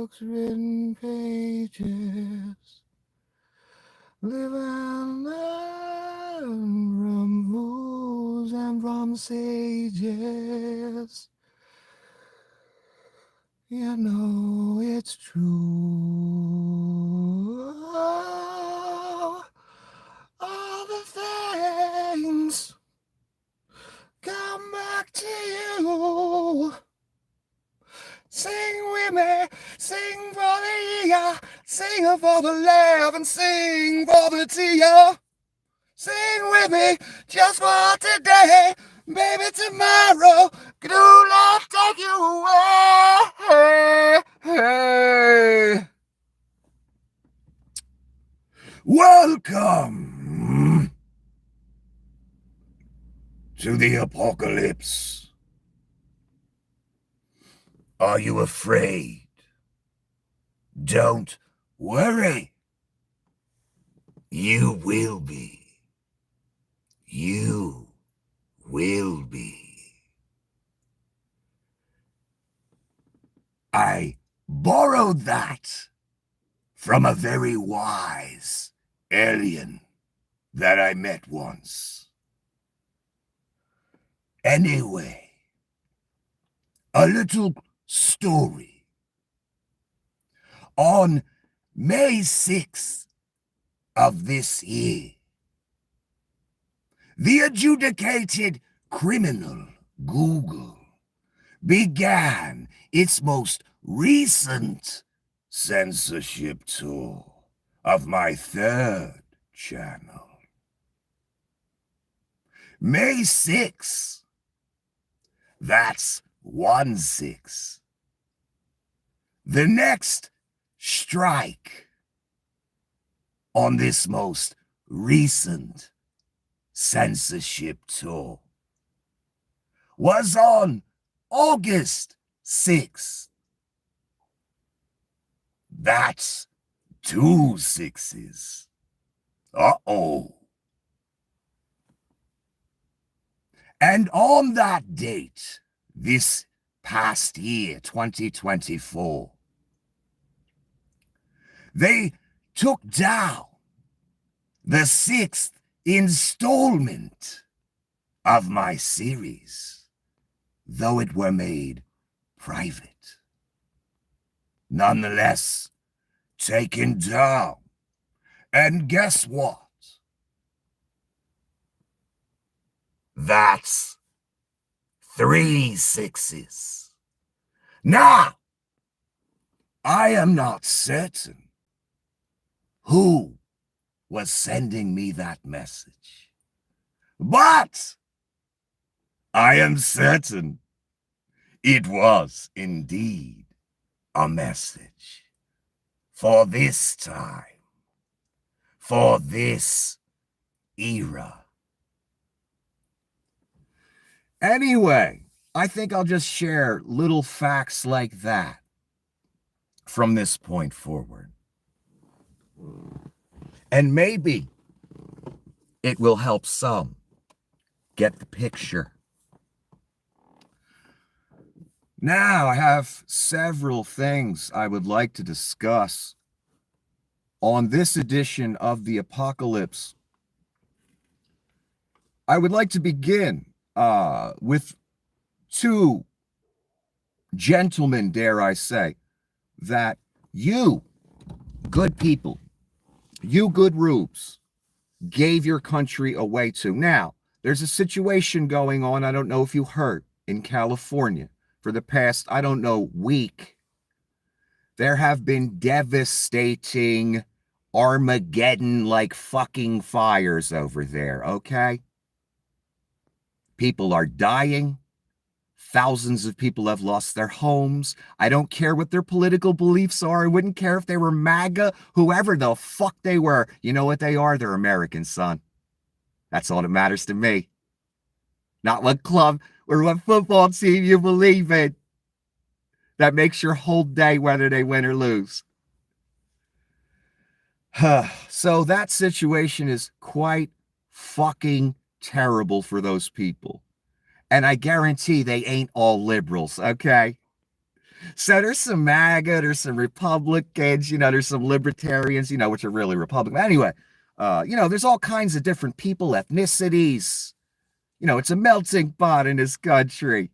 books, written pages. Live and learn from fools and from sages. You know it's true. All the things come back to you. Sing with me, sing for the year, sing for the laugh and sing for the tear. Sing with me just for today, baby. Tomorrow, do not take you away. Welcome to the apocalypse. Are you afraid? Don't worry. You will be. You will be. I borrowed that from a very wise alien that I met once. Anyway, a little story. On May 6th of this year, the adjudicated criminal Google began its most recent censorship tour of my third channel. May 6th, that's 1/6. The next strike on this most recent censorship tour was on August 6th. That's 2 6s. Uh-oh. And on that date, this past year, 2024, they took down the 6th installment of my series, though it were made private. Nonetheless, taken down. And guess what? That's 3 6s. Now, I am not certain who was sending me that message, but I am certain it was indeed a message for this time, for this era. Anyway, I think I'll just share little facts like that from this point forward. And maybe it will help some get the picture. Now, I have several things I would like to discuss on this edition of the Apocalypse. I would like to begin with two gentlemen, dare I say, that you, good people, you good rubes, gave your country away to. Now, there's a situation going on, I don't know if you heard, in California for the past, I don't know, week. There have been devastating Armageddon-like fucking fires over there, okay? People are dying. Thousands of people have lost their homes. I don't care what their political beliefs are. I wouldn't care if they were MAGA, whoever the fuck they were. You know what they are? They're Americans, son. That's all that matters to me. Not what club or what football team you believe in. That makes your whole day whether they win or lose. So that situation is quite fucking terrible for those people. And I guarantee they ain't all liberals, okay? So there's some MAGA, there's some Republicans, there's some libertarians, which are really Republican. Anyway, there's all kinds of different people, ethnicities. It's a melting pot in this country.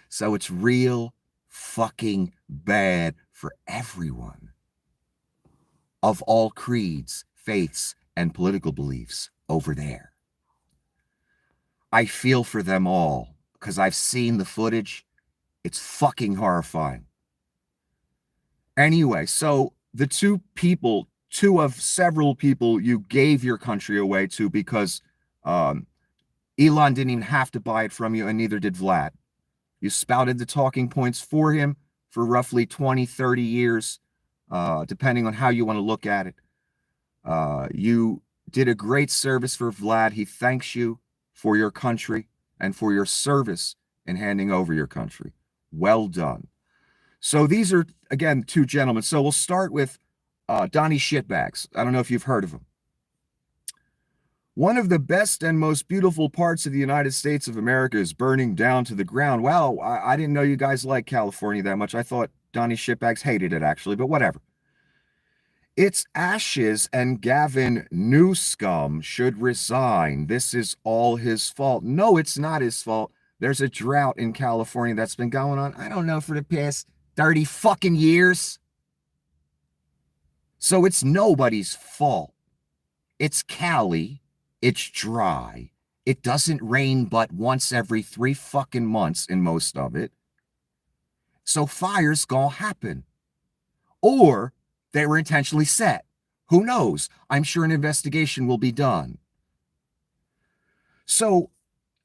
So it's real fucking bad for everyone of all creeds, faiths, and political beliefs over there. I feel for them all because I've seen the footage. It's fucking horrifying. Anyway, so the two of several people you gave your country away to because Elon didn't even have to buy it from you, and neither did Vlad. You spouted the talking points for him for roughly 20, 30 years, depending on how you want to look at it. You did a great service for Vlad. He thanks you for your country and for your service in handing over your country. Well done. So these are, again, two gentlemen. So we'll start with Donnie Shitbags. I don't know if you've heard of him. One of the best and most beautiful parts of the United States of America is burning down to the ground. Well, I didn't know you guys liked California that much. I thought Donnie Shitbags hated it, actually, but whatever. It's ashes, and Gavin Newsom should resign. This is all his fault. No, it's not his fault. There's a drought in California that's been going on, I don't know, for the past 30 fucking years. So it's nobody's fault. It's Cali. It's dry. It doesn't rain but once every 3 fucking months in most of it. So fires gonna happen. Or they were intentionally set. Who knows? I'm sure an investigation will be done. So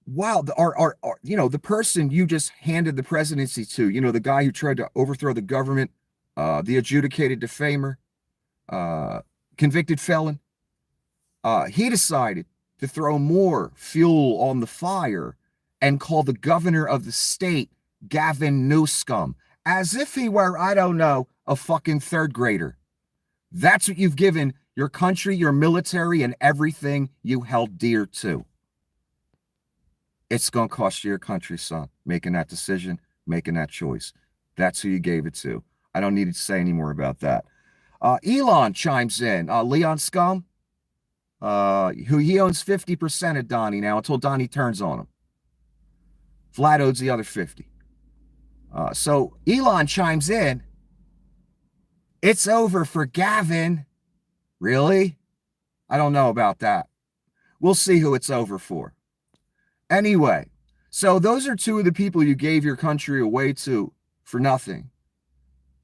wow, the person you just handed the presidency to, the guy who tried to overthrow the government, the adjudicated defamer, convicted felon, he decided to throw more fuel on the fire and call the governor of the state Gavin Newsom, as if he were, I don't know, a fucking third grader. That's what you've given your country, your military, and everything you held dear to. It's going to cost you your country, son, making that decision, making that choice. That's who you gave it to. I don't need to say any more about that. Elon chimes in. Leon Scum, who he owns 50% of Donnie now until Donnie turns on him. Vlad owes the other 50. So Elon chimes in. It's over for Gavin. Really? I don't know about that. We'll see who it's over for. Anyway, so those are two of the people you gave your country away to for nothing.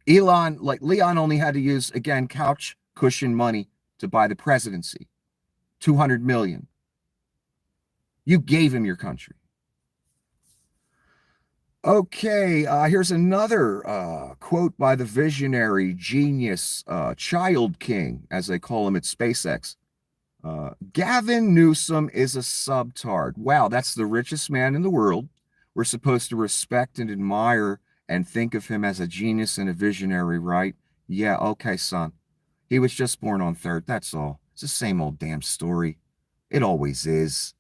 Leon only had to use, again, couch cushion money to buy the presidency. $200 million. You gave him your country. Okay, here's another quote by the visionary genius child king, as they call him at SpaceX. Gavin Newsom is a subtard. Wow, that's the richest man in the world. We're supposed to respect and admire and think of him as a genius and a visionary, right? Yeah, okay, son. He was just born on third, that's all. It's the same old damn story. It always is.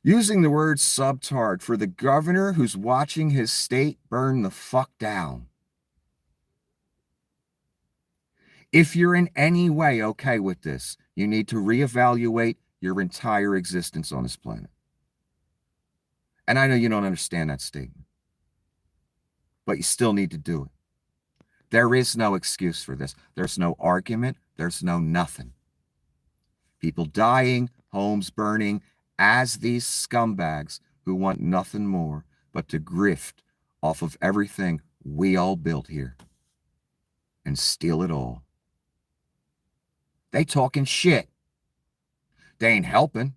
Using the word subtard for the governor who's watching his state burn the fuck down. If you're in any way okay with this, you need to reevaluate your entire existence on this planet. And I know you don't understand that statement, but you still need to do it. There is no excuse for this. There's no argument. There's no nothing. People dying, homes burning, as these scumbags who want nothing more but to grift off of everything we all built here and steal it all. They talking shit. They ain't helping.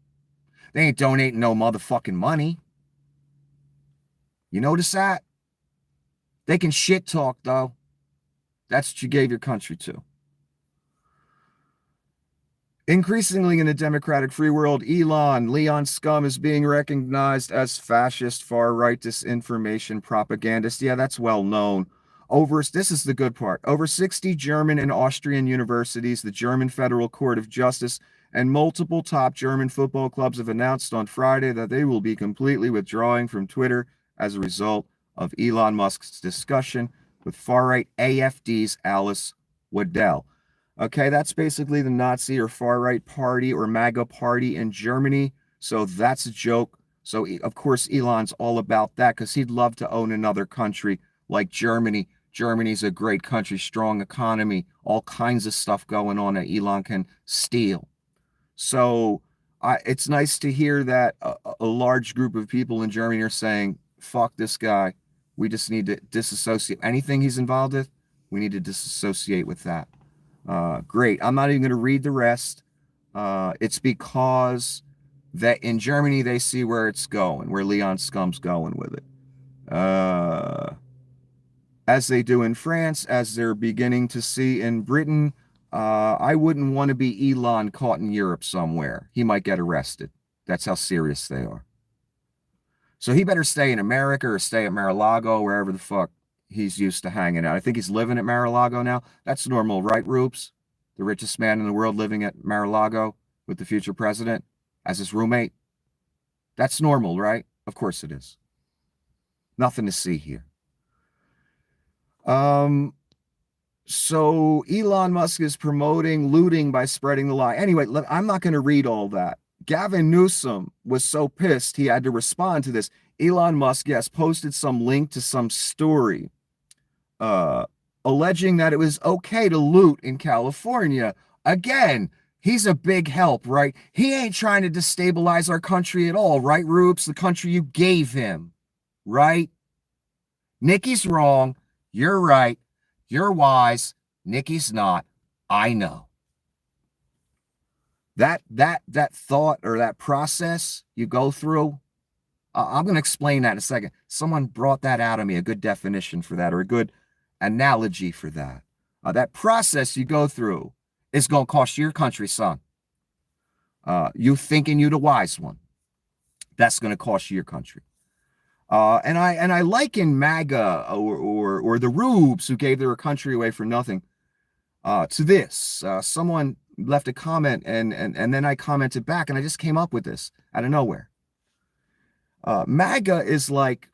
They ain't donating no motherfucking money. You notice that? They can shit talk, though. That's what you gave your country to. Increasingly in the democratic free world, Leon Scum is being recognized as fascist, far-right disinformation propagandist. Yeah, that's well known. This is the good part. Over 60 German and Austrian universities, the German Federal Court of Justice, and multiple top German football clubs have announced on Friday that they will be completely withdrawing from Twitter as a result of Elon Musk's discussion with far-right AFD's Alice Waddell. Okay, that's basically the Nazi or far-right party or MAGA party in Germany. So that's a joke. So, of course, Elon's all about that because he'd love to own another country like Germany. Germany's a great country, strong economy, all kinds of stuff going on that Elon can steal. So it's nice to hear that a large group of people in Germany are saying, fuck this guy. We just need to disassociate. Anything he's involved with, we need to disassociate with that. Great. I'm not even going to read the rest. It's because that in Germany, they see where it's going, where Leon Scum's going with it. As they do in France, as they're beginning to see in Britain. I wouldn't want to be Elon caught in Europe somewhere. He might get arrested. That's how serious they are. So he better stay in America or stay at Mar-a-Lago, wherever the fuck he's used to hanging out. I think he's living at Mar-a-Lago now. That's normal, right, Rubes? The richest man in the world living at Mar-a-Lago with the future president as his roommate. That's normal, right? Of course it is. Nothing to see here. So Elon Musk is promoting looting by spreading the lie. Anyway, look, I'm not going to read all that. Gavin Newsom was so pissed he had to respond to this. Elon Musk, yes, posted some link to some story alleging that it was okay to loot in California. Again, he's a big help, right? He ain't trying to destabilize our country at all, right, Roops? The country you gave him, right? Nikki's wrong. You're right. You're wise. Nikki's not. I know. That thought or that process you go through, I'm going to explain that in a second. Someone brought that out of me, a good definition for that or a good analogy for that. That process you go through is going to cost your country, son. You thinking you the wise one. That's going to cost you your country. And I liken MAGA or the Rubes who gave their country away for nothing to this. Someone left a comment and then I commented back and I just came up with this out of nowhere. MAGA is like,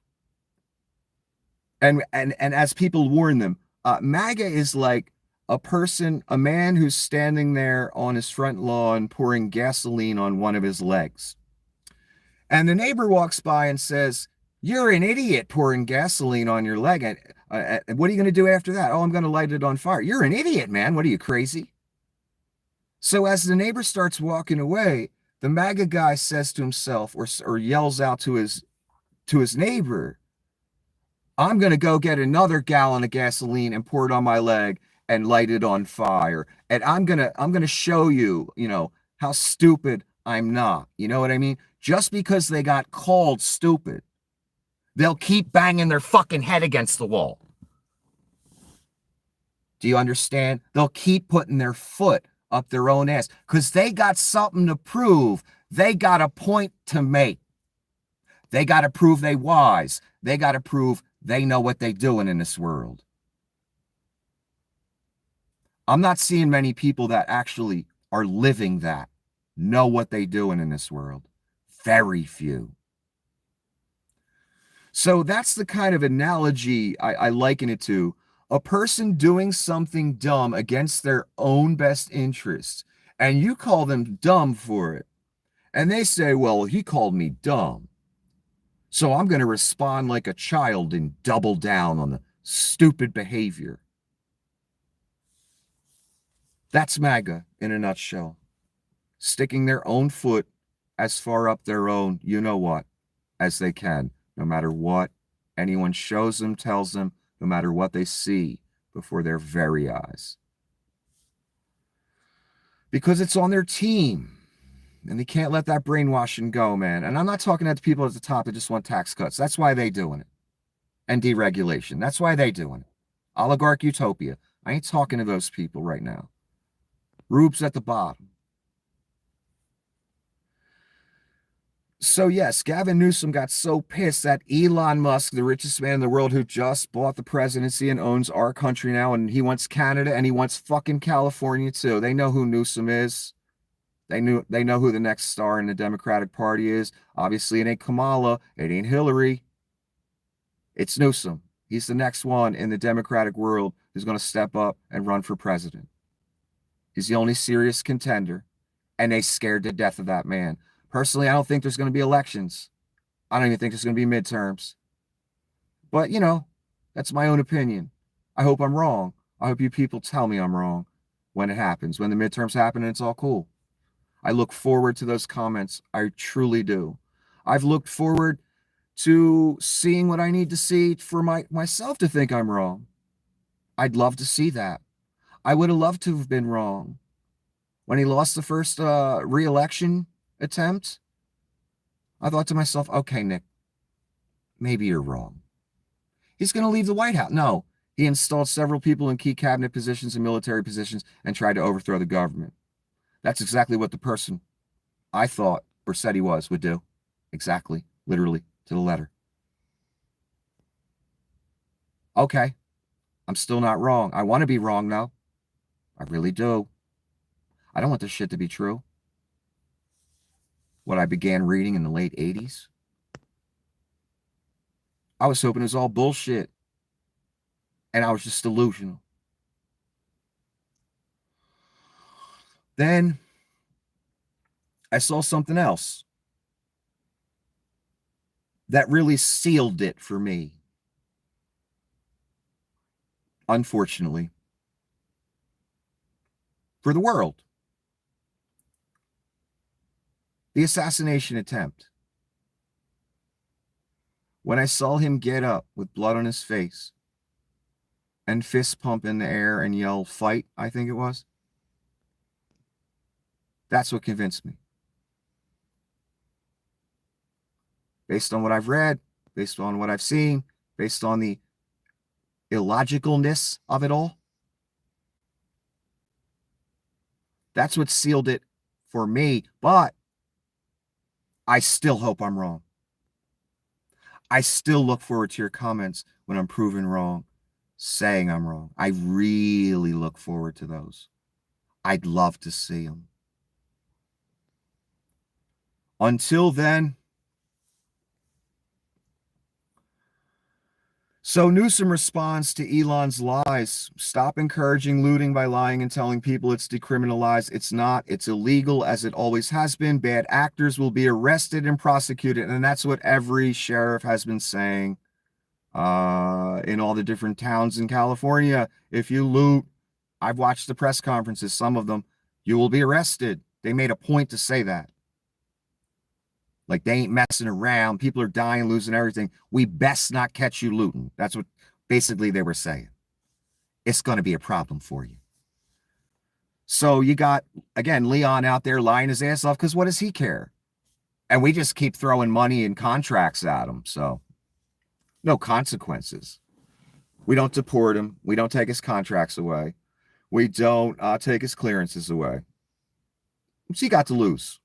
and as people warn them, MAGA is like a man who's standing there on his front lawn pouring gasoline on one of his legs. And the neighbor walks by and says, "You're an idiot pouring gasoline on your leg. And what are you going to do after that?" "Oh, I'm going to light it on fire." "You're an idiot, man. What are you, crazy?" So as the neighbor starts walking away, the MAGA guy says to himself or yells out to his neighbor, "I'm going to go get another gallon of gasoline and pour it on my leg and light it on fire. And I'm going to show you, how stupid I'm not." You know what I mean? Just because they got called stupid, they'll keep banging their fucking head against the wall. Do you understand? They'll keep putting their foot up their own ass because they got something to prove. They got a point to make. They got to prove they wise. They got to prove they know what they doing in this world. I'm not seeing many people that actually are living that, know what they doing in this world. Very few. So that's the kind of analogy I liken it to. A person doing something dumb against their own best interests, and you call them dumb for it. And they say, "Well, he called me dumb, so I'm going to respond like a child and double down on the stupid behavior." That's MAGA in a nutshell. Sticking their own foot as far up their own, you-know-what, as they can, no matter what anyone shows them, tells them, no matter what they see before their very eyes. Because it's on their team. And they can't let that brainwashing go, man. And I'm not talking at the people at the top that just want tax cuts. That's why they doing it. And deregulation. That's why they doing it. Oligarch utopia. I ain't talking to those people right now. Rubes at the bottom. So yes, Gavin Newsom got so pissed that Elon Musk, the richest man in the world who just bought the presidency and owns our country now, and he wants Canada and he wants fucking California too. They know who Newsom is. They know who the next star in the Democratic Party is. Obviously, it ain't Kamala. It ain't Hillary. It's Newsom. He's the next one in the Democratic world who's going to step up and run for president. He's the only serious contender, and they scared to death of that man. Personally, I don't think there's going to be elections. I don't even think there's going to be midterms. But, you know, that's my own opinion. I hope I'm wrong. I hope you people tell me I'm wrong when it happens, when the midterms happen and it's all cool. I look forward to those comments. I truly do. I've looked forward to seeing what I need to see for myself to think I'm wrong. I'd love to see that. I would have loved to have been wrong. When he lost the first re-election attempt, I thought to myself, okay, Nick, maybe you're wrong. He's going to leave the White House. No, he installed several people in key cabinet positions and military positions and tried to overthrow the government. That's exactly what the person I thought or said he was would do. Exactly, literally, to the letter. Okay, I'm still not wrong. I want to be wrong, though. I really do. I don't want this shit to be true. What I began reading in the late 80s. I was hoping it was all bullshit. And I was just delusional. Then I saw something else that really sealed it for me. Unfortunately. For the world. The assassination attempt. When I saw him get up with blood on his face and fist pump in the air and yell, "Fight," I think it was. That's what convinced me. Based on what I've read, based on what I've seen, based on the illogicalness of it all. That's what sealed it for me. But I still hope I'm wrong. I still look forward to your comments when I'm proven wrong, saying I'm wrong. I really look forward to those. I'd love to see them. Until then, so Newsom responds to Elon's lies. Stop encouraging looting by lying and telling people it's decriminalized. It's not. It's illegal, as it always has been. Bad actors will be arrested and prosecuted. And that's what every sheriff has been saying in all the different towns in California. If you loot, I've watched the press conferences, some of them, you will be arrested. They made a point to say that. Like, they ain't messing around. People are dying, losing everything. We best not catch you looting. That's what basically they were saying. It's going to be a problem for you. So you got, again, Leon out there lying his ass off, because what does he care? And we just keep throwing money and contracts at him. So no consequences. We don't deport him. We don't take his contracts away. We don't take his clearances away. What's he got to lose?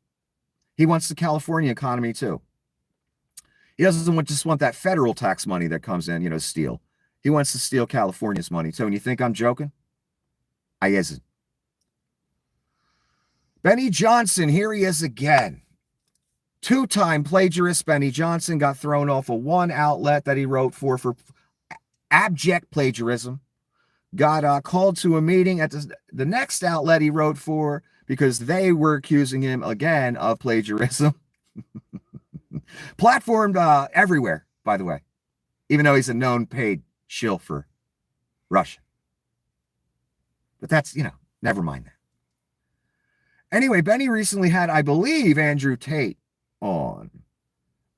He wants the California economy too. He doesn't just want that federal tax money that comes in, to steal. He wants to steal California's money too. And you think I'm joking? I isn't. Benny Johnson, here he is again. Two-time plagiarist Benny Johnson got thrown off of one outlet that he wrote for abject plagiarism. Got called to a meeting at the next outlet he wrote for, because they were accusing him again of plagiarism. Platformed everywhere, by the way, even though he's a known paid shill for Russia. But that's, never mind that. Anyway, Benny recently had, I believe, Andrew Tate on.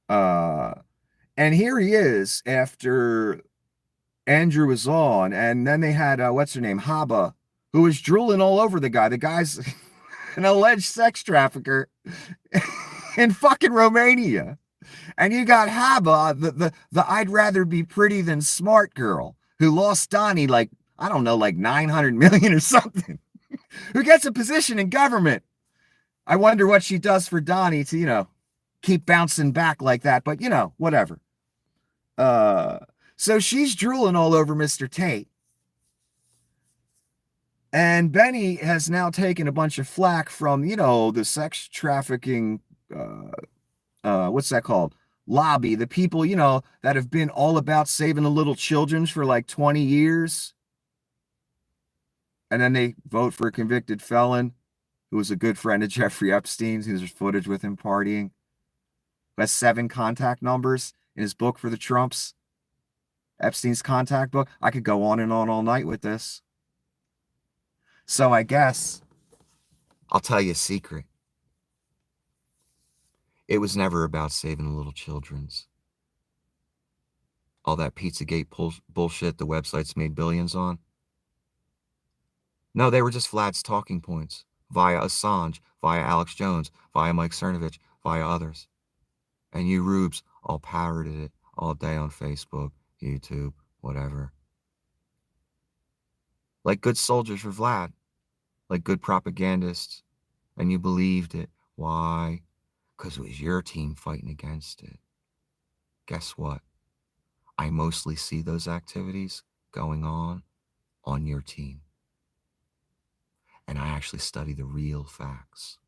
And here he is after Andrew was on, and then they had, what's her name, Haba, who was drooling all over the guy. The guy's an alleged sex trafficker in fucking Romania. And you got Haba, the I'd rather be pretty than smart girl, who lost Donnie like 900 million or something, who gets a position in government. I wonder what she does for Donnie to, keep bouncing back like that. But, whatever. So she's drooling all over Mr. Tate. And Benny has now taken a bunch of flack from, the sex trafficking, what's that called? lobby, the people, that have been all about saving the little children for like 20 years. And then they vote for a convicted felon who was a good friend of Jeffrey Epstein's. There's footage with him partying. Who has 7 contact numbers in his book for the Trumps. Epstein's contact book. I could go on and on all night with this. So I guess I'll tell you a secret. It was never about saving the little children's. All that Pizzagate bullshit the websites made billions on. No, they were just Vlad's talking points via Assange, via Alex Jones, via Mike Cernovich, via others. And you rubes all parroted it all day on Facebook, YouTube, whatever. Like good soldiers for Vlad, like good propagandists. And you believed it. Why? Because it was your team fighting against it. Guess what? I mostly see those activities going on your team. And I actually study the real facts,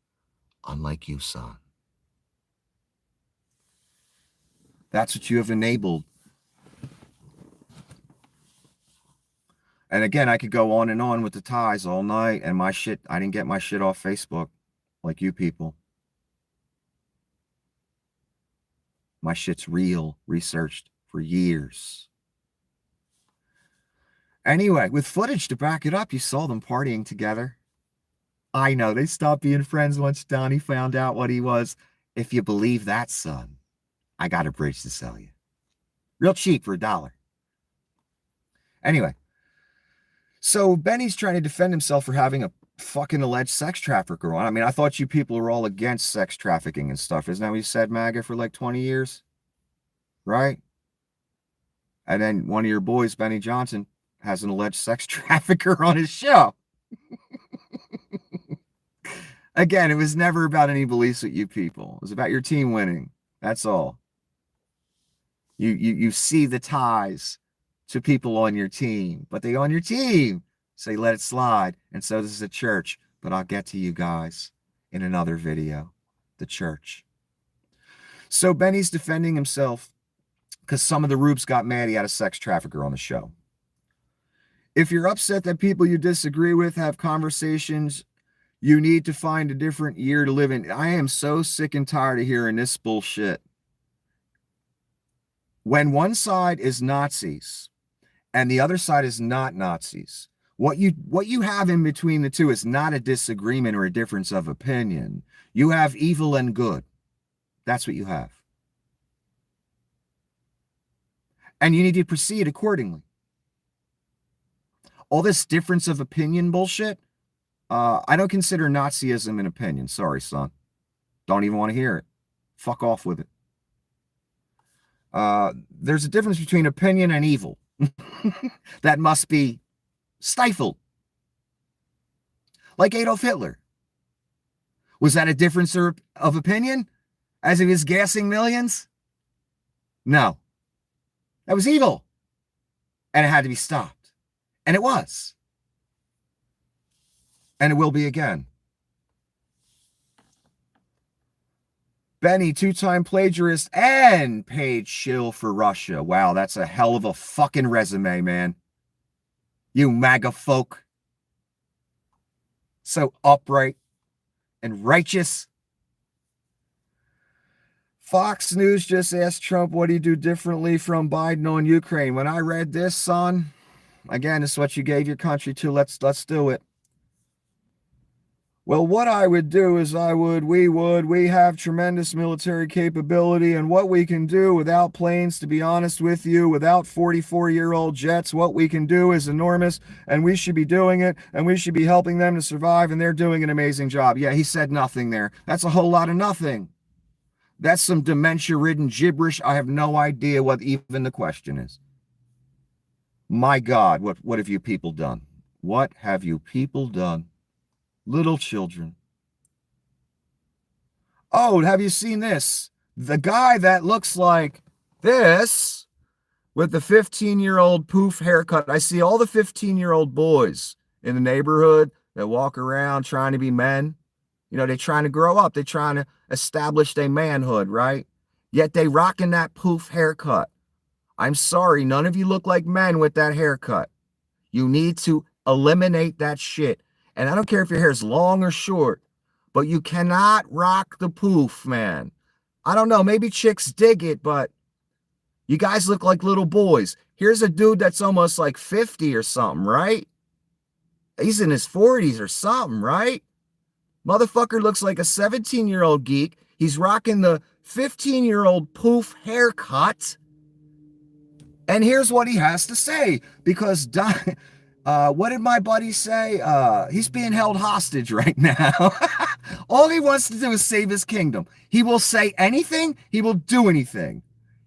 unlike you, son. That's what you have enabled. And again, I could go on and on with the ties all night, and my shit, I didn't get my shit off Facebook like you people. My shit's real, researched for years. Anyway, with footage to back it up, you saw them partying together. I know, they stopped being friends once Donnie found out what he was. If you believe that, son, I got a bridge to sell you. Real cheap for $1. Anyway, so Benny's trying to defend himself for having a fucking alleged sex trafficker on. I mean, I thought you people were all against sex trafficking and stuff. Isn't that what you said, MAGA, for like 20 years? Right? And then one of your boys, Benny Johnson, has an alleged sex trafficker on his show. Again, it was never about any beliefs with you people. It was about your team winning. That's all. You see the ties to people on your team, but they on your team say let it slide, and so does the church. But I'll get to you guys in another video. The church. So Benny's defending himself because some of the rubes got mad he had a sex trafficker on the show. If you're upset that people you disagree with have conversations, you need to find a different year to live in. I am so sick and tired of hearing this bullshit. When one side is Nazis and the other side is not Nazis, what you have in between the two is not a disagreement or a difference of opinion. You have evil and good. That's what you have. And you need to proceed accordingly. All this difference of opinion bullshit, I don't consider Nazism an opinion. Sorry, son. Don't even want to hear it. Fuck off with it. There's a difference between opinion and evil that must be stifled. Like Adolf Hitler. Was that a difference of opinion as he was gassing millions? No. That was evil. And it had to be stopped. And it was. And it will be again. Benny, 2-time plagiarist and paid shill for Russia. Wow, that's a hell of a fucking resume, man. You MAGA folk. So upright and righteous. Fox News just asked Trump what he'd do differently from Biden on Ukraine. When I read this, son, again, it's what you gave your country to. Let's do it. Well, what I would do is we have tremendous military capability, and what we can do without planes, to be honest with you, without 44-year-old jets, what we can do is enormous, and we should be doing it, and we should be helping them to survive, and they're doing an amazing job. Yeah, he said nothing there. That's a whole lot of nothing. That's some dementia-ridden gibberish. I have no idea what even the question is. My God, what have you people done? What have you people done? Little children. Oh, have you seen this? The guy that looks like this with the 15-year-old poof haircut. I see all the 15-year-old boys in the neighborhood that walk around trying to be men. You know, they're trying to grow up. They're trying to establish their manhood, right? Yet they rocking that poof haircut. I'm sorry, none of you look like men with that haircut. You need to eliminate that shit. And I don't care if your hair is long or short, but you cannot rock the poof, man. I don't know, maybe chicks dig it, but you guys look like little boys. Here's a dude that's almost like 50 or something, right? He's in his 40s or something, right? Motherfucker looks like a 17-year-old geek. He's rocking the 15-year-old poof haircut. And here's what he has to say, because what did my buddy say? He's being held hostage right now. All he wants to do is save his kingdom. He will say anything. He will do anything.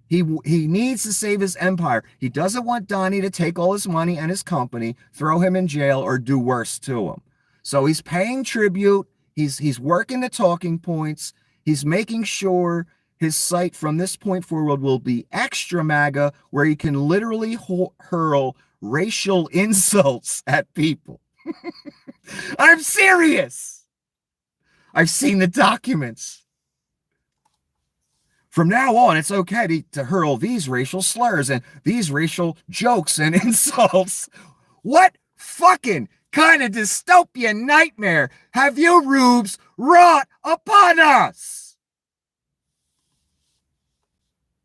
He needs to save his empire. He doesn't want Donnie to take all his money and his company, throw him in jail, or do worse to him. So he's paying tribute. He's working the talking points. He's making sure his site from this point forward will be extra MAGA, where he can literally hurl racial insults at people. I'm serious. I've seen the documents. From now on, it's okay to hurl these racial slurs and these racial jokes and insults. What fucking kind of dystopian nightmare have you rubes wrought upon us?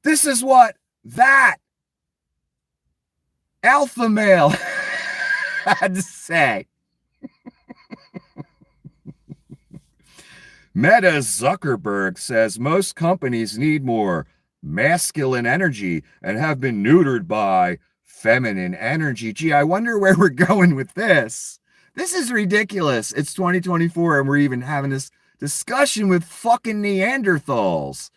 This is what that alpha male had to say. Meta Zuckerberg says most companies need more masculine energy and have been neutered by feminine energy. Gee, I wonder where we're going with this. This is ridiculous. It's 2024 and we're even having this discussion with fucking Neanderthals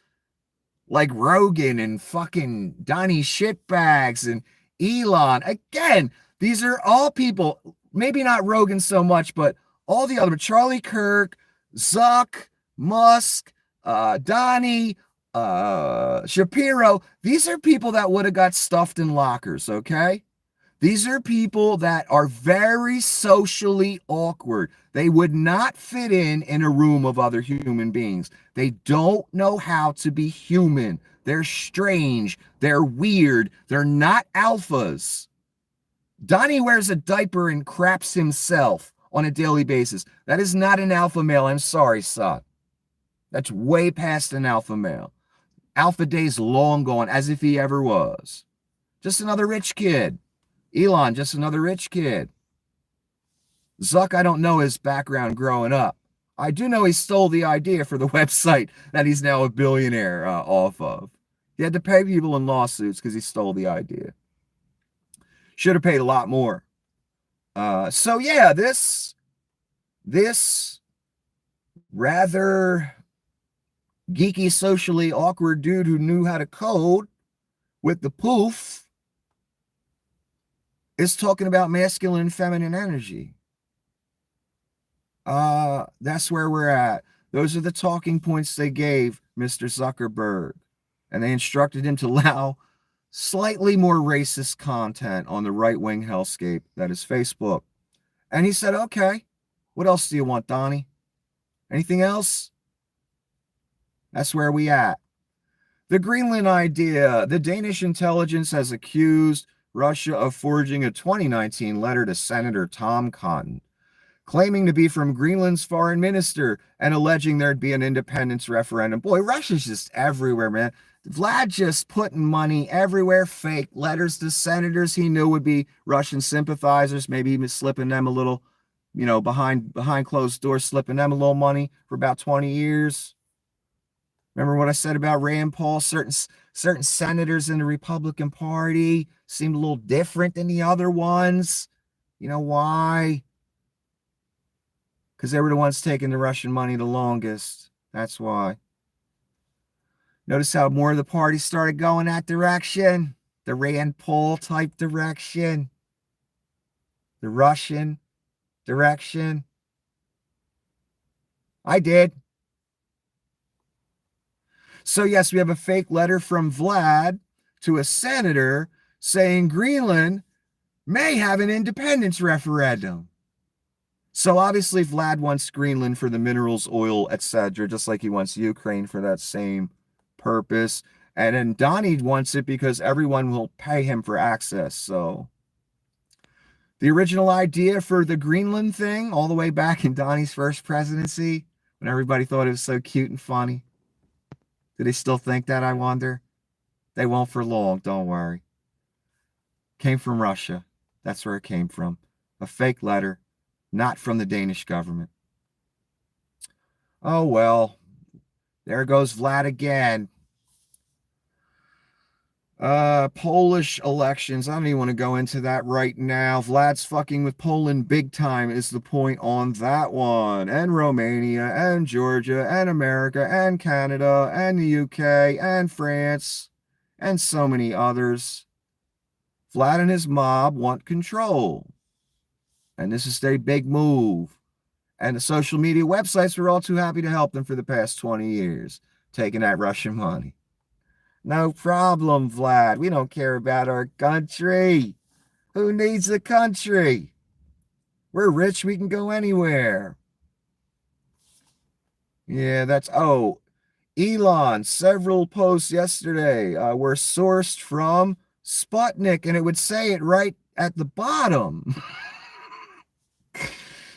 like Rogan and fucking Donnie Shitbags and Elon. Again, these are all people, maybe not Rogan so much, but all the other, Charlie Kirk, Zuck, Musk, Donnie, Shapiro. These are people that would have got stuffed in lockers, okay? These are people that are very socially awkward. They would not fit in a room of other human beings. They don't know how to be human. They're strange. They're weird. They're not alphas. Donnie wears a diaper and craps himself on a daily basis. That is not an alpha male. I'm sorry, son. That's way past an alpha male. Alpha days long gone, as if he ever was. Just another rich kid. Elon, just another rich kid. Zuck, I don't know his background growing up. I do know he stole the idea for the website that he's now a billionaire off of. He had to pay people in lawsuits because he stole the idea. Should have paid a lot more. So yeah, this rather geeky, socially awkward dude who knew how to code with the poof is talking about masculine and feminine energy. That's where we're at. Those are the talking points they gave Mr. Zuckerberg. And they instructed him to allow slightly more racist content on the right-wing hellscape that is Facebook. And he said, okay, what else do you want, Donnie? Anything else? That's where we at. The Greenland idea. The Danish intelligence has accused Russia of forging a 2019 letter to Senator Tom Cotton, claiming to be from Greenland's foreign minister and alleging there'd be an independence referendum. Boy, Russia's just everywhere, man. Vlad just putting money everywhere, fake letters to senators he knew would be Russian sympathizers. Maybe even slipping them a little, behind closed doors, slipping them a little money for about 20 years. Remember what I said about Rand Paul? Certain senators in the Republican Party seemed a little different than the other ones. You know why? Because they were the ones taking the Russian money the longest. That's why. Notice how more of the party started going that direction. The Rand Paul type direction. The Russian direction. I did. So yes, we have a fake letter from Vlad to a senator saying Greenland may have an independence referendum. So obviously Vlad wants Greenland for the minerals, oil, etc., just like he wants Ukraine for that same purpose. And then Donnie wants it because everyone will pay him for access. So the original idea for the Greenland thing, all the way back in Donnie's first presidency, when everybody thought it was so cute and funny. Do they still think that, I wonder? They won't for long, don't worry. Came from Russia. That's where it came from. A fake letter, not from the Danish government. Oh, well, there goes Vlad again. Polish elections. I don't even want to go into that right now. Vlad's fucking with Poland big time is the point on that one. And Romania and Georgia and America and Canada and the UK and France and so many others. Vlad and his mob want control. And this is a big move. And the social media websites were all too happy to help them for the past 20 years, taking that Russian money. No problem, Vlad. We don't care about our country. Who needs a country? We're rich. We can go anywhere. Yeah, Elon, several posts yesterday were sourced from Sputnik, and it would say it right at the bottom.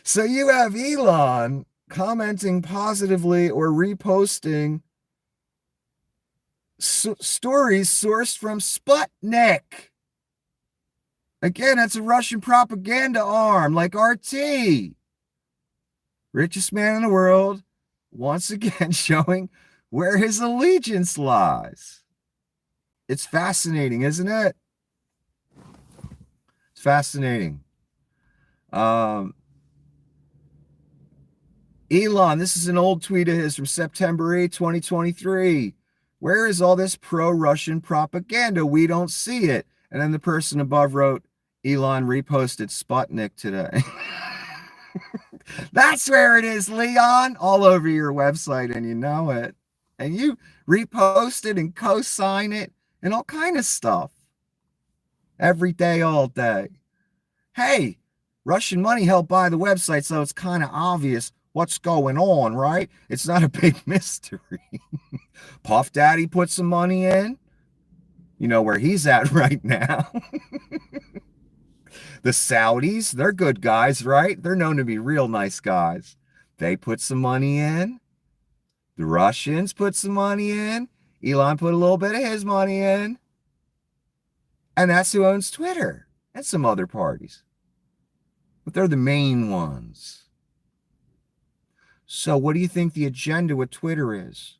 So you have Elon commenting positively or reposting stories sourced from Sputnik. Again, that's a Russian propaganda arm like RT. Richest man in the world, once again showing where his allegiance lies. It's fascinating, isn't it? It's fascinating. Elon, this is an old tweet of his from September 8, 2023. Where is all this pro-Russian propaganda? We don't see it. And then the person above wrote, Elon reposted Sputnik today. That's where it is, Leon, all over your website, and you know it. And you repost it and co-sign it and all kind of stuff. Every day, all day. Hey, Russian money helped buy the website, so it's kind of obvious what's going on, right? It's not a big mystery. Puff Daddy put some money in. You know where he's at right now. The Saudis, they're good guys, right? They're known to be real nice guys. They put some money in. The Russians put some money in. Elon put a little bit of his money in. And that's who owns Twitter and some other parties. But they're the main ones. So what do you think the agenda with Twitter is?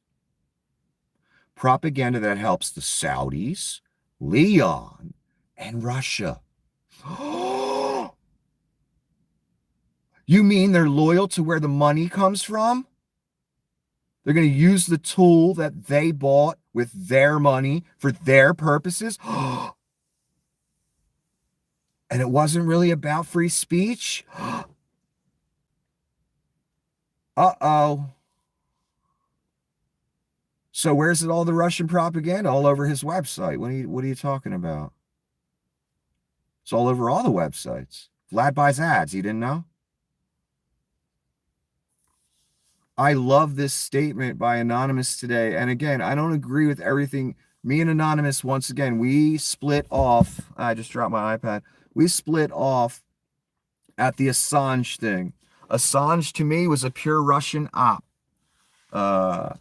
Propaganda that helps the Saudis, Leon, and Russia. You mean they're loyal to where the money comes from? They're going to use the tool that they bought with their money for their purposes? And it wasn't really about free speech? Uh-oh. So where's it all the Russian propaganda all over his website? What are you talking about? It's all over all the websites. Vlad buys ads. You didn't know? I love this statement by Anonymous today. And again, I don't agree with everything. Me and Anonymous, once again, we split off. I just dropped my iPad. We split off at the Assange thing. Assange, to me, was a pure Russian op. I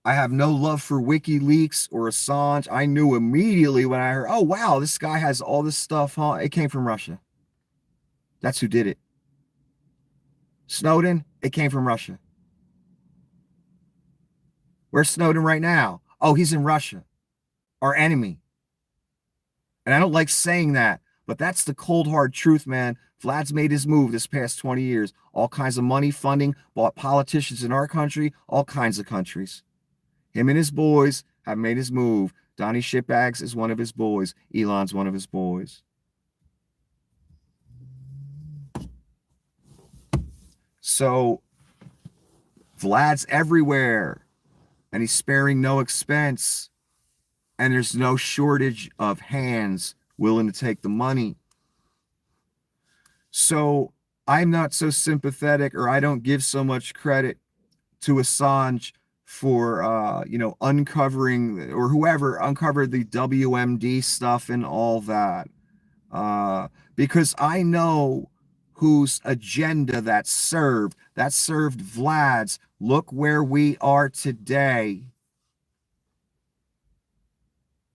have no love for WikiLeaks or Assange. I knew immediately when I heard, oh, wow, this guy has all this stuff, huh? It came from Russia. That's who did it. Snowden, it came from Russia. Where's Snowden right now? Oh, he's in Russia. Our enemy. And I don't like saying that, but that's the cold, hard truth, man. Vlad's made his move this past 20 years. All kinds of money, funding, bought politicians in our country, all kinds of countries. Him and his boys have made his move. Donnie Shitbags is one of his boys. Elon's one of his boys. So Vlad's everywhere, and he's sparing no expense, and there's no shortage of hands willing to take the money. So I'm not so sympathetic, or I don't give so much credit to Assange for uncovering, or whoever uncovered the WMD stuff and all that. Because I know whose agenda that served. That served Vlad's. Look where we are today.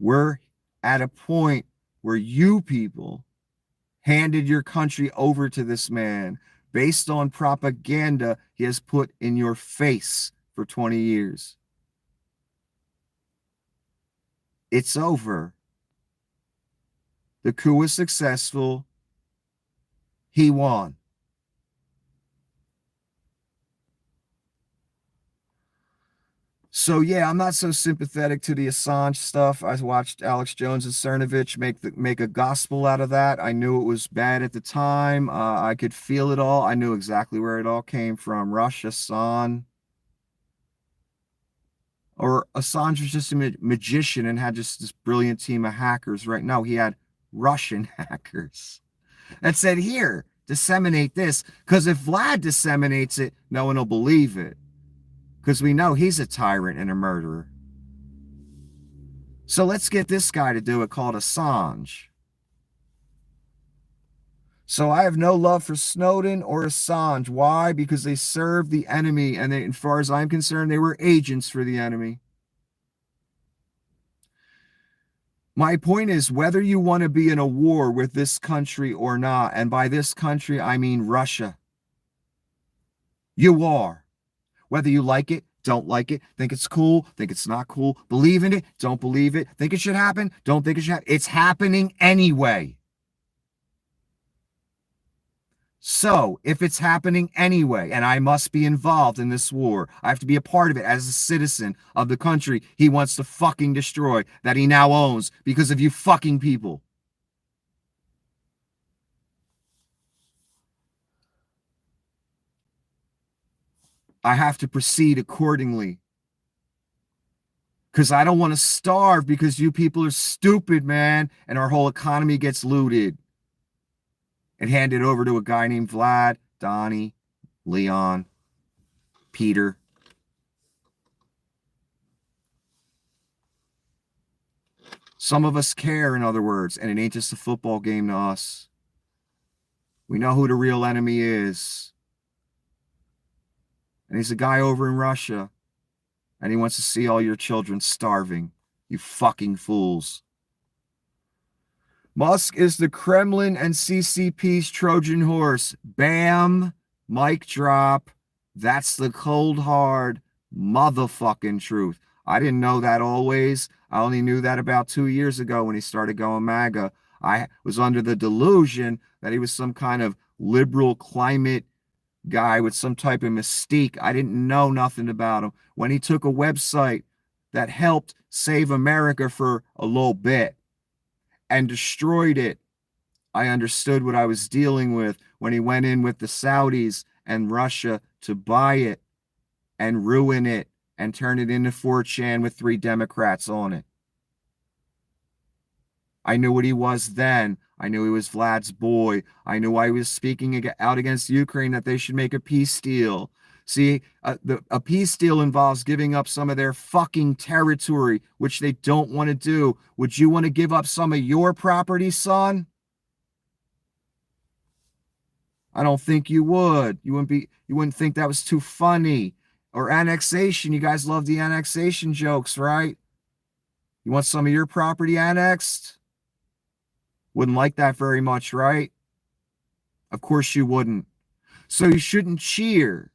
We're at a point where you people handed your country over to this man based on propaganda he has put in your face for 20 years. It's over. The coup was successful. He won. So yeah, I'm not so sympathetic to the Assange stuff. I watched Alex Jones and Cernovich make a gospel out of that. I knew it was bad at the time. I could feel it all. I knew exactly where it all came from. Russia, Assange. Or Assange was just a magician and had just this brilliant team of hackers, right? No, he had Russian hackers that said, here, disseminate this. Because if Vlad disseminates it, no one will believe it. Because we know he's a tyrant and a murderer. So let's get this guy to do it, called Assange. So I have no love for Snowden or Assange. Why? Because they serve the enemy, and they, as far as I'm concerned, they were agents for the enemy. My point is, whether you want to be in a war with this country or not, and by this country, I mean Russia, you are. Whether you like it, don't like it, think it's cool, think it's not cool, believe in it, don't believe it, think it should happen, don't think it should happen. It's happening anyway. So, if it's happening anyway, and I must be involved in this war, I have to be a part of it as a citizen of the country he wants to fucking destroy, that he now owns because of you fucking people. I have to proceed accordingly. Because I don't want to starve because you people are stupid, man, and our whole economy gets looted and handed over to a guy named Vlad, Donnie, Leon, Peter. Some of us care, in other words, and it ain't just a football game to us. We know who the real enemy is. And he's a guy over in Russia. And he wants to see all your children starving. You fucking fools. Musk is the Kremlin and CCP's Trojan horse. Bam. Mic drop. That's the cold, hard motherfucking truth. I didn't know that always. I only knew that about 2 years ago when he started going MAGA. I was under the delusion that he was some kind of liberal climate guy with some type of mystique. I didn't know nothing about him. When he took a website that helped save America for a little bit and destroyed it, I understood what I was dealing with when he went in with the Saudis and Russia to buy it and ruin it and turn it into 4chan with 3 Democrats on it. I knew what he was then. I knew he was Vlad's boy. I knew why he was speaking out against Ukraine, that they should make a peace deal. See, a peace deal involves giving up some of their fucking territory, which they don't want to do. Would you want to give up some of your property, son? I don't think you would. You wouldn't think that was too funny. Or annexation. You guys love the annexation jokes, right? You want some of your property annexed? Wouldn't like that very much, right? Of course you wouldn't. So you shouldn't cheer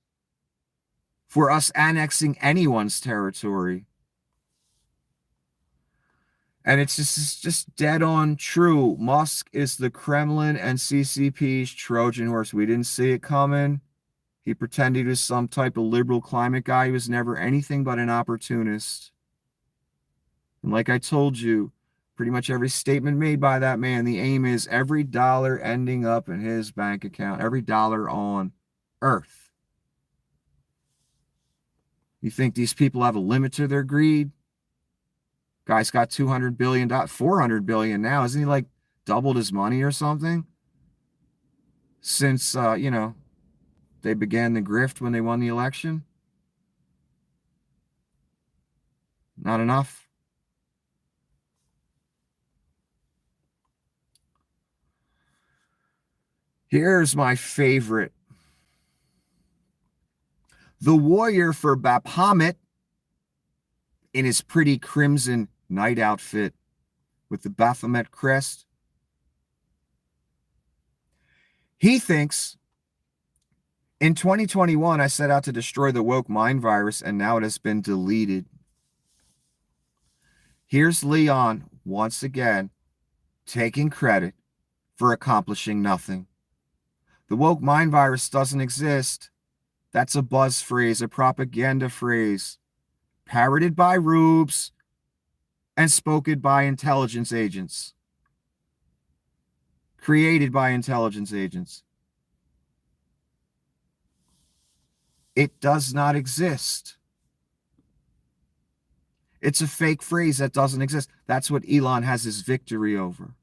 for us annexing anyone's territory. And it's just dead on true. Musk is the Kremlin and CCP's Trojan horse. We didn't see it coming. He pretended he was some type of liberal climate guy. He was never anything but an opportunist. And like I told you, pretty much every statement made by that man, the aim is every dollar ending up in his bank account, every dollar on earth. You think these people have a limit to their greed? Guy's got $200 billion, $400 billion now. Isn't he like doubled his money or something? Since, they began the grift when they won the election. Not enough. Here's my favorite. The warrior for Baphomet in his pretty crimson night outfit with the Baphomet crest. He thinks in 2021, I set out to destroy the woke mind virus, and now it has been deleted. Here's Leon once again taking credit for accomplishing nothing. The woke mind virus doesn't exist. That's a buzz phrase, a propaganda phrase, parroted by rubes and spoken by intelligence agents, created by intelligence agents. It does not exist. It's a fake phrase that doesn't exist. That's what Elon has his victory over.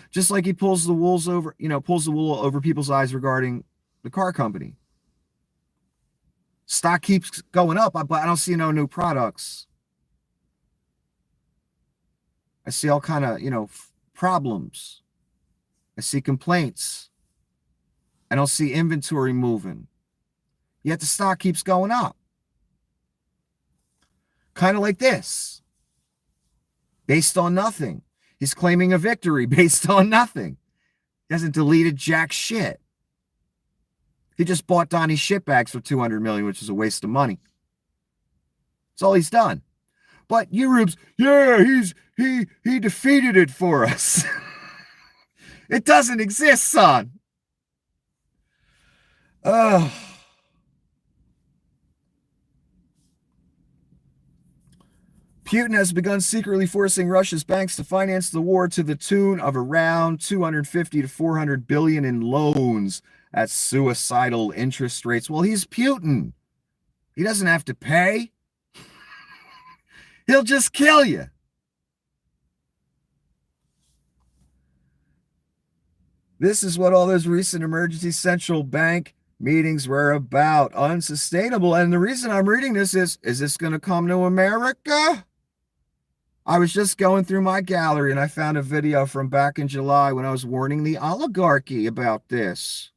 Just like he pulls the wool over people's eyes regarding the car company. Stock keeps going up, but I don't see no new products. I see all kind of, problems. I see complaints. I don't see inventory moving. Yet the stock keeps going up. Kind of like this. Based on nothing. He's claiming a victory based on nothing. He hasn't deleted jack shit. He just bought Donnie shitbags for $200 million, which is a waste of money. That's all he's done. But you rubes, yeah, he defeated it for us. It doesn't exist, son. Putin has begun secretly forcing Russia's banks to finance the war to the tune of around 250 to 400 billion in loans at suicidal interest rates. Well, he's Putin. He doesn't have to pay. He'll just kill you. This is what all those recent emergency central bank meetings were about. Unsustainable. And the reason I'm reading this is this going to come to America? I was just going through my gallery and I found a video from back in July when I was warning the oligarchy about this.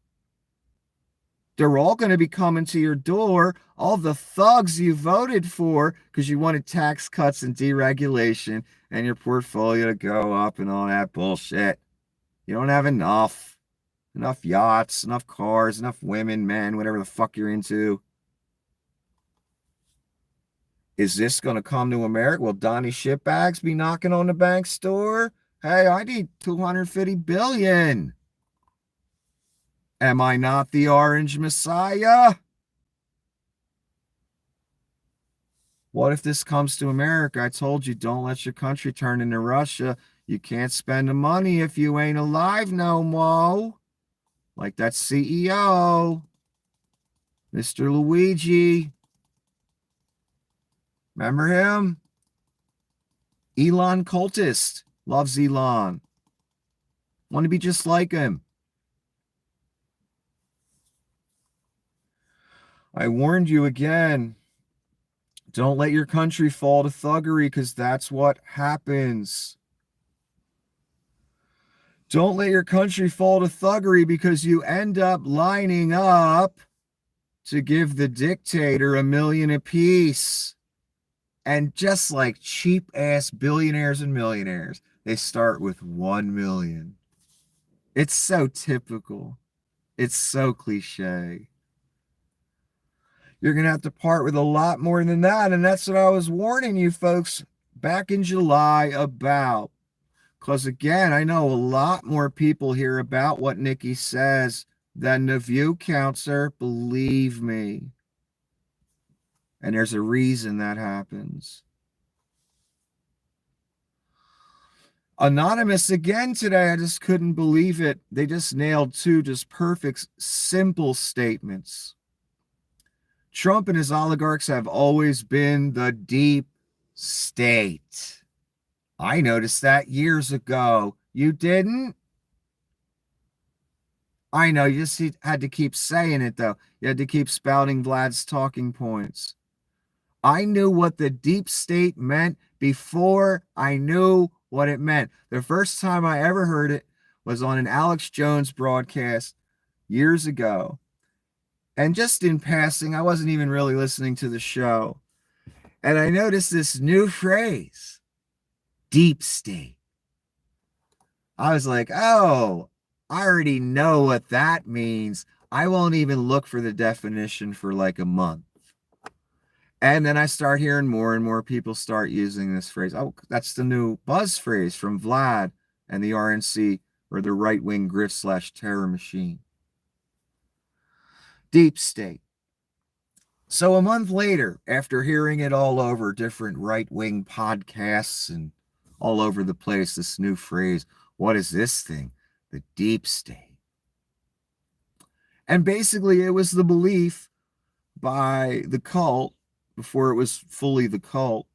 They're all going to be coming to your door. All the thugs you voted for because you wanted tax cuts and deregulation and your portfolio to go up and all that bullshit. You don't have enough yachts, enough cars, enough women, men, whatever the fuck you're into. Is this going to come to America? Will Donnie shitbags be knocking on the bank's door? Hey, I need 250 billion. Am I not the orange messiah? What if this comes to America? I told you, don't let your country turn into Russia. You can't spend the money if you ain't alive no more. Like that CEO, Mr. Luigi. Remember him? Elon cultist. Loves Elon. Want to be just like him. I warned you again. Don't let your country fall to thuggery because that's what happens. Don't let your country fall to thuggery because you end up lining up to give the dictator $1 million apiece. And just like cheap ass billionaires and millionaires, they start with 1 million. It's so typical. It's so cliche. You're going to have to part with a lot more than that. And that's what I was warning you folks back in July about. Because again, I know a lot more people hear about what Nikki says than the view counter. Believe me. And there's a reason that happens. Anonymous again today. I just couldn't believe it. They just nailed two just perfect, simple statements. Trump and his oligarchs have always been the deep state. I noticed that years ago. You didn't? I know, you just had to keep saying it, though. You had to keep spouting Vlad's talking points. I knew what the deep state meant before I knew what it meant. The first time I ever heard it was on an Alex Jones broadcast years ago. And just in passing, I wasn't even really listening to the show. And I noticed this new phrase, deep state. I was like, oh, I already know what that means. I won't even look for the definition for like a month. And then I start hearing more and more people start using this phrase. Oh, that's the new buzz phrase from Vlad and the RNC, or the right-wing grift/terror machine. Deep state. So a month later, after hearing it all over different right-wing podcasts and all over the place, this new phrase, what is this thing? The deep state. And basically it was the belief by the cult, before it was fully the cult,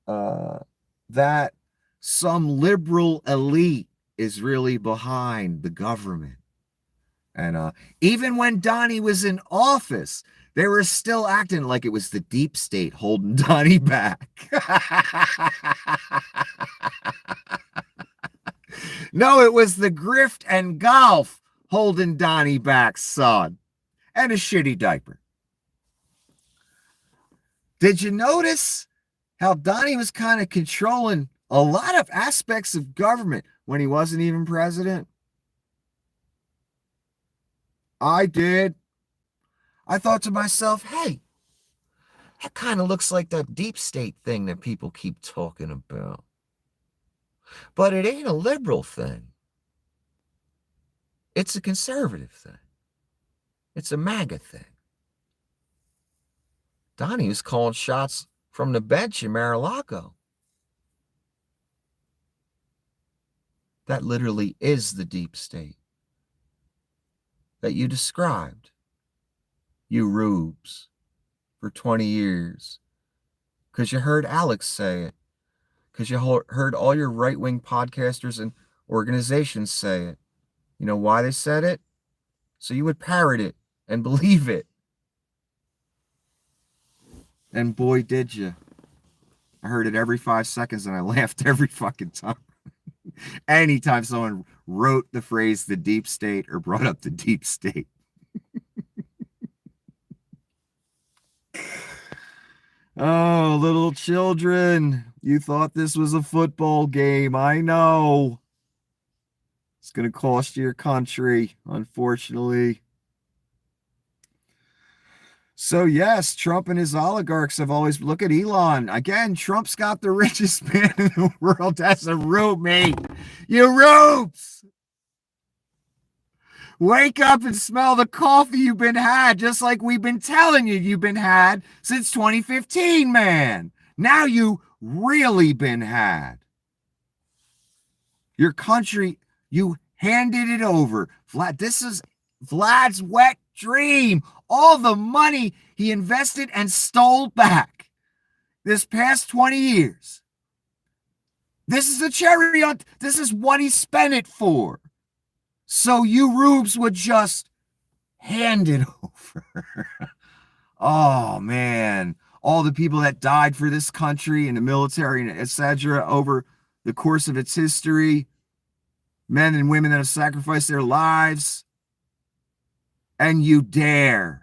that some liberal elite is really behind the government. And even when Donnie was in office, they were still acting like it was the deep state holding Donnie back. No, it was the grift and golf holding Donnie back, son. And a shitty diaper. Did you notice how Donnie was kind of controlling a lot of aspects of government when he wasn't even president? I did. I thought to myself, hey, that kind of looks like that deep state thing that people keep talking about. But it ain't a liberal thing. It's a conservative thing. It's a MAGA thing. Donnie was calling shots from the bench in Mar-a-Lago. That literally is the deep state that you described, you rubes, for 20 years. Because you heard Alex say it. Because you heard all your right-wing podcasters and organizations say it. You know why they said it? So you would parrot it and believe it. And boy, did you. I heard it every 5 seconds and I laughed every fucking time. Anytime someone wrote the phrase the deep state or brought up the deep state. Oh, little children, you thought this was a football game. I know. It's going to cost your country, unfortunately. So yes, Trump and his oligarchs have always, look at Elon. Again, Trump's got the richest man in the world. That's a rube, mate. You rubes! Wake up and smell the coffee you've been had, just like we've been telling you you've been had since 2015, man. Now you really been had. Your country, you handed it over. Vlad, this is Vlad's wet dream. All the money he invested and stole back this past 20 years. This is the cherry on, this is what he spent it for. So you rubes would just hand it over. Oh, man. All the people that died for this country in the military and etc. over the course of its history. Men and women that have sacrificed their lives. And you dare.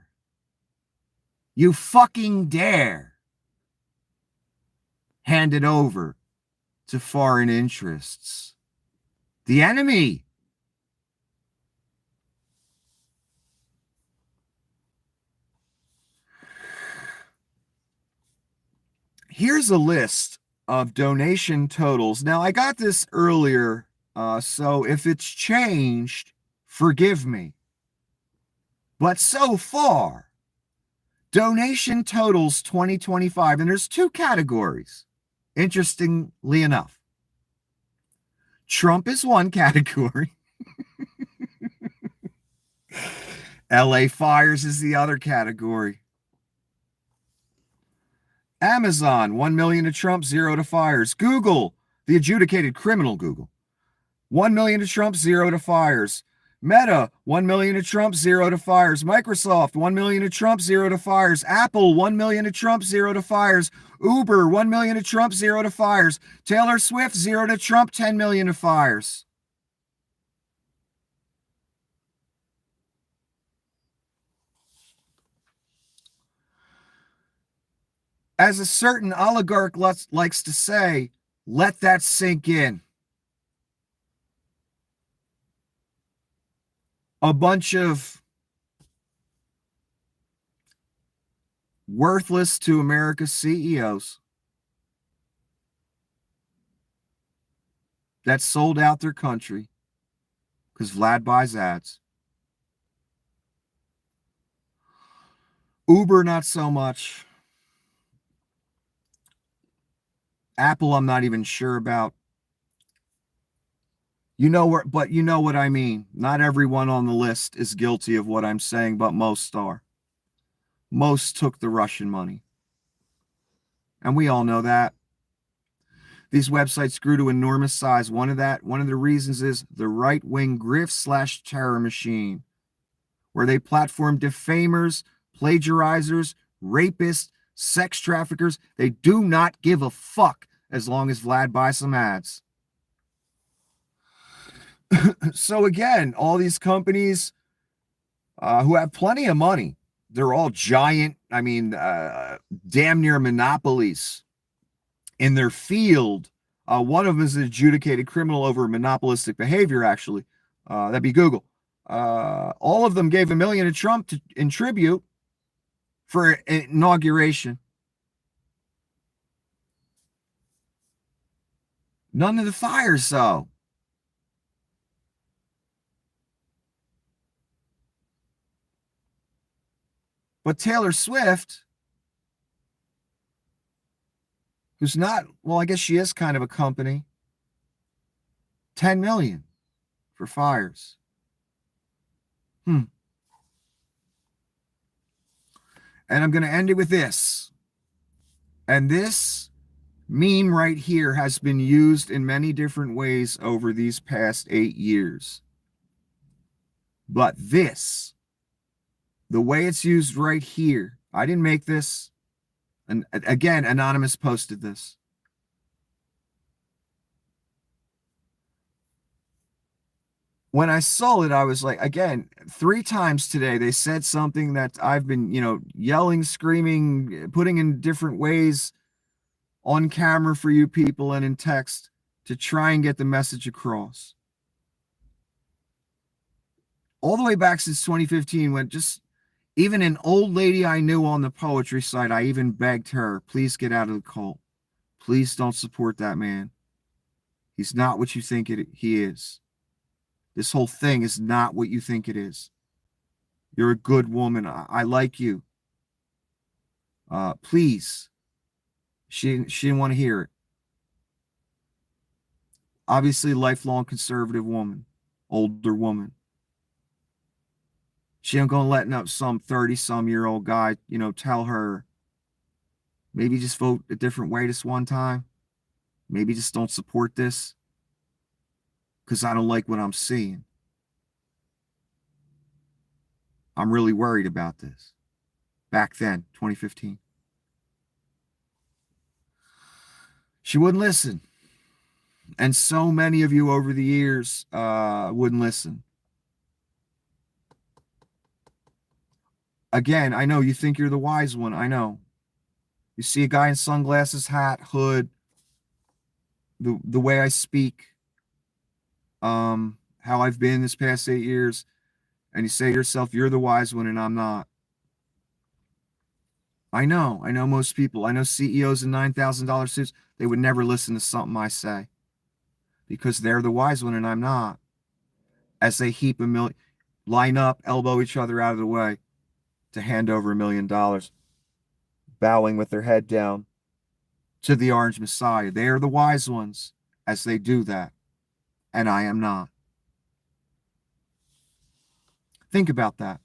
You fucking dare hand it over to foreign interests. The enemy. Here's a list of donation totals. Now, I got this earlier, so if it's changed, forgive me. But so far, donation totals 2025, and there's two categories, interestingly enough. Trump is one category. LA fires is the other category. Amazon, 1 million to Trump, 0 to fires. Google, the adjudicated criminal Google, 1 million to Trump, 0 to fires. Meta, 1 million to Trump, 0 to fires. Microsoft, 1 million to Trump, 0 to fires. Apple, 1 million to Trump, 0 to fires. Uber, 1 million to Trump, 0 to fires. Taylor Swift, 0 to Trump, 10 million to fires. As a certain oligarch likes to say, let that sink in. A bunch of worthless to America's CEOs that sold out their country because Vlad buys ads. Uber, not so much. Apple, I'm not even sure about. But you know what I mean. Not everyone on the list is guilty of what I'm saying, but most are. Most took the Russian money. And we all know that. These websites grew to enormous size. One of the reasons is the right-wing grift/terror machine, where they platform defamers, plagiarizers, rapists, sex traffickers. They do not give a fuck as long as Vlad buys some ads. So again, all these companies who have plenty of money, they're all giant, damn near monopolies in their field. One of them is an adjudicated criminal over monopolistic behavior, actually. That'd be Google. All of them gave $1 million to Trump in tribute for inauguration. None of the fires, though. But Taylor Swift, who's not, well, I guess she is kind of a company, 10 million for fires. And I'm going to end it with this. And this meme right here has been used in many different ways over these past 8 years. But this, the way it's used right here, I didn't make this. And again, Anonymous posted this. When I saw it, I was like, again, 3 times today, they said something that I've been, yelling, screaming, putting in different ways on camera for you people and in text to try and get the message across. All the way back since 2015, when just even an old lady I knew on the poetry site, I even begged her, please get out of the cult. Please don't support that man. He's not what you think he is. This whole thing is not what you think it is. You're a good woman. I like you. Please. She didn't want to hear it. Obviously, lifelong conservative woman, older woman. She ain't gonna let up some 30-some-year-old guy, tell her, maybe just vote a different way this one time. Maybe just don't support this because I don't like what I'm seeing. I'm really worried about this. Back then, 2015. She wouldn't listen. And so many of you over the years wouldn't listen. Again, I know you think you're the wise one. I know. You see a guy in sunglasses, hat, hood, the way I speak, how I've been this past 8 years, and you say to yourself, you're the wise one and I'm not. I know most people. I know CEOs in $9,000 suits, they would never listen to something I say because they're the wise one and I'm not. As they heap line up, elbow each other out of the way to hand over $1 million, bowing with their head down to the Orange Messiah. They are the wise ones as they do that, and I am not. Think about that.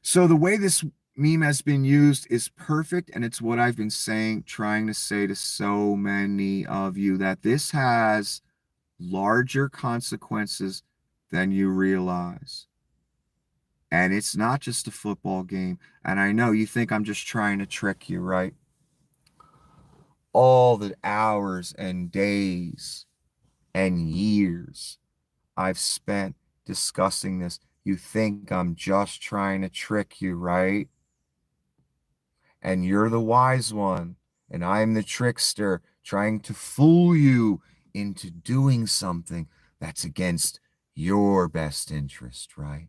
So the way this meme has been used is perfect, and it's what I've been trying to say to so many of you, that this has larger consequences than you realize. And it's not just a football game. And I know you think I'm just trying to trick you, right? All the hours and days and years I've spent discussing this, you think I'm just trying to trick you, right? And you're the wise one, and I'm the trickster trying to fool you into doing something that's against your best interest, right?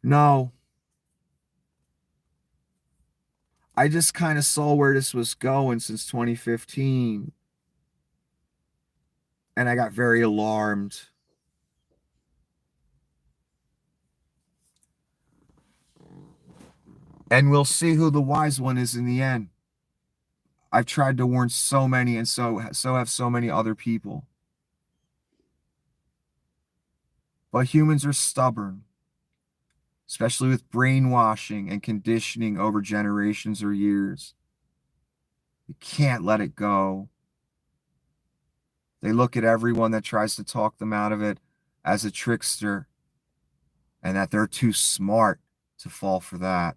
No, I just kind of saw where this was going since 2015, and I got very alarmed. And we'll see who the wise one is in the end. I've tried to warn so many, and so have so many other people. But humans are stubborn, especially with brainwashing and conditioning over generations or years. You can't let it go. They look at everyone that tries to talk them out of it as a trickster, and that they're too smart to fall for that,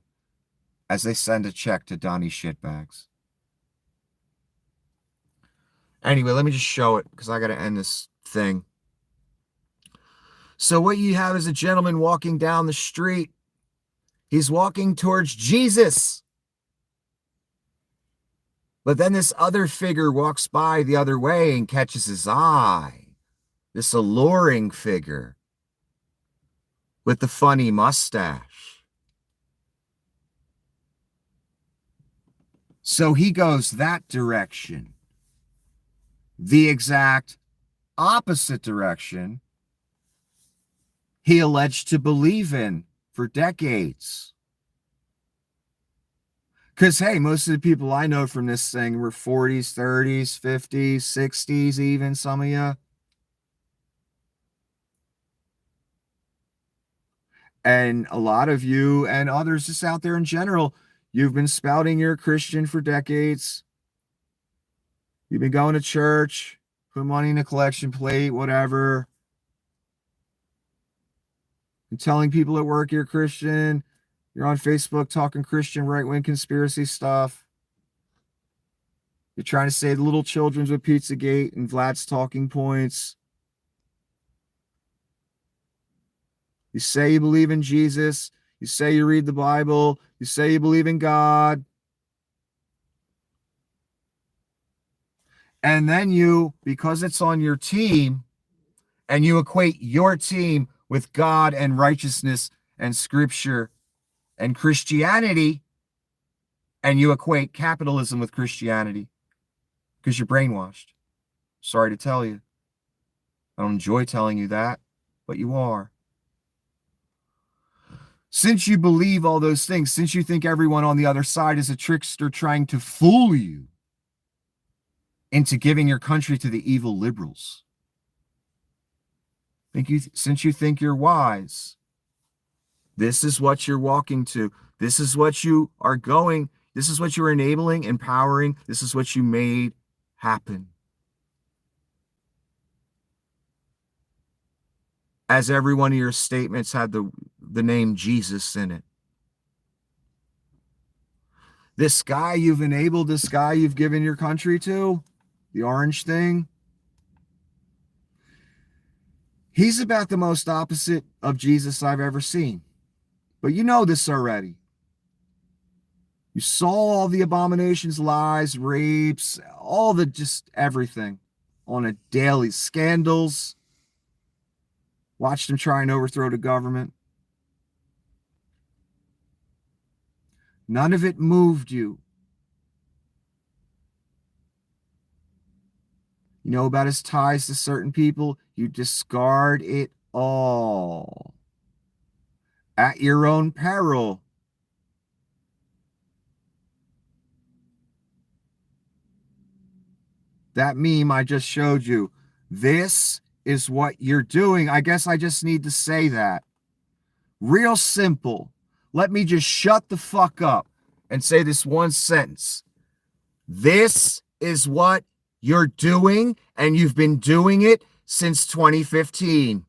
as they send a check to Donnie Shitbags. Anyway, let me just show it because I got to end this thing. So what you have is a gentleman walking down the street. He's walking towards Jesus. But then this other figure walks by the other way and catches his eye. This alluring figure with the funny mustache. So he goes that direction. The exact opposite direction he alleged to believe in for decades. Because, hey, most of the people I know from this thing were 40s, 30s, 50s, 60s, even some of you. And a lot of you and others just out there in general, you've been spouting you're a Christian for decades. You've been going to church, put money in a collection plate, whatever. And telling people at work you're Christian. You're on Facebook talking Christian right-wing conspiracy stuff. You're trying to save the little children's with Pizzagate and Vlad's talking points. You say you believe in Jesus. You say you read the Bible. You say you believe in God. And then you, because it's on your team, and you equate your team with God and righteousness and scripture and Christianity, and you equate capitalism with Christianity because you're brainwashed. Sorry to tell you. I don't enjoy telling you that, but you are. Since you believe all those things, since you think everyone on the other side is a trickster trying to fool you into giving your country to the evil liberals, since you think you're wise, this is what you're walking to. This is what you are going. This is what you're enabling, empowering. This is what you made happen. As every one of your statements had the name Jesus in it. This guy you've enabled, this guy you've given your country to, the orange thing, he's about the most opposite of Jesus I've ever seen. But you know this already. You saw all the abominations, lies, rapes, all the just everything on a daily, scandals. Watched him try and overthrow the government. None of it moved you. You know about his ties to certain people. You discard it all at your own peril. That meme I just showed you. This is what you're doing. I guess I just need to say that. Real simple. Let me just shut the fuck up and say this one sentence. This is what you're doing, and you've been doing it since 2015.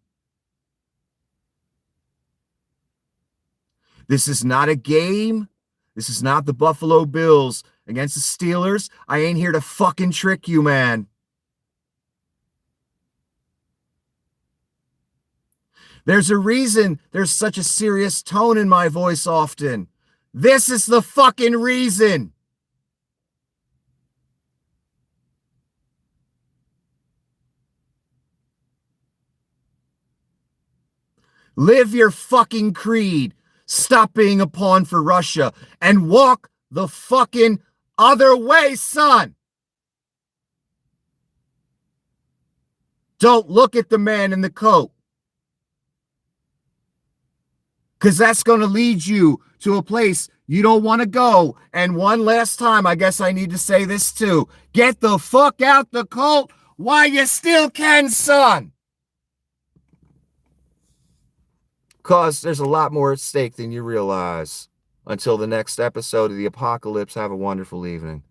This is not a game. This is not the Buffalo Bills against the Steelers. I ain't here to fucking trick you, man. There's a reason there's such a serious tone in my voice often. This is the fucking reason. Live your fucking creed. Stop being a pawn for Russia and walk the fucking other way, son. Don't look at the man in the coat, because that's going to lead you to a place you don't want to go. And one last time, I guess I need to say this too. Get the fuck out the cult while you still can, son. Because there's a lot more at stake than you realize. Until the next episode of The Apocalypse, have a wonderful evening.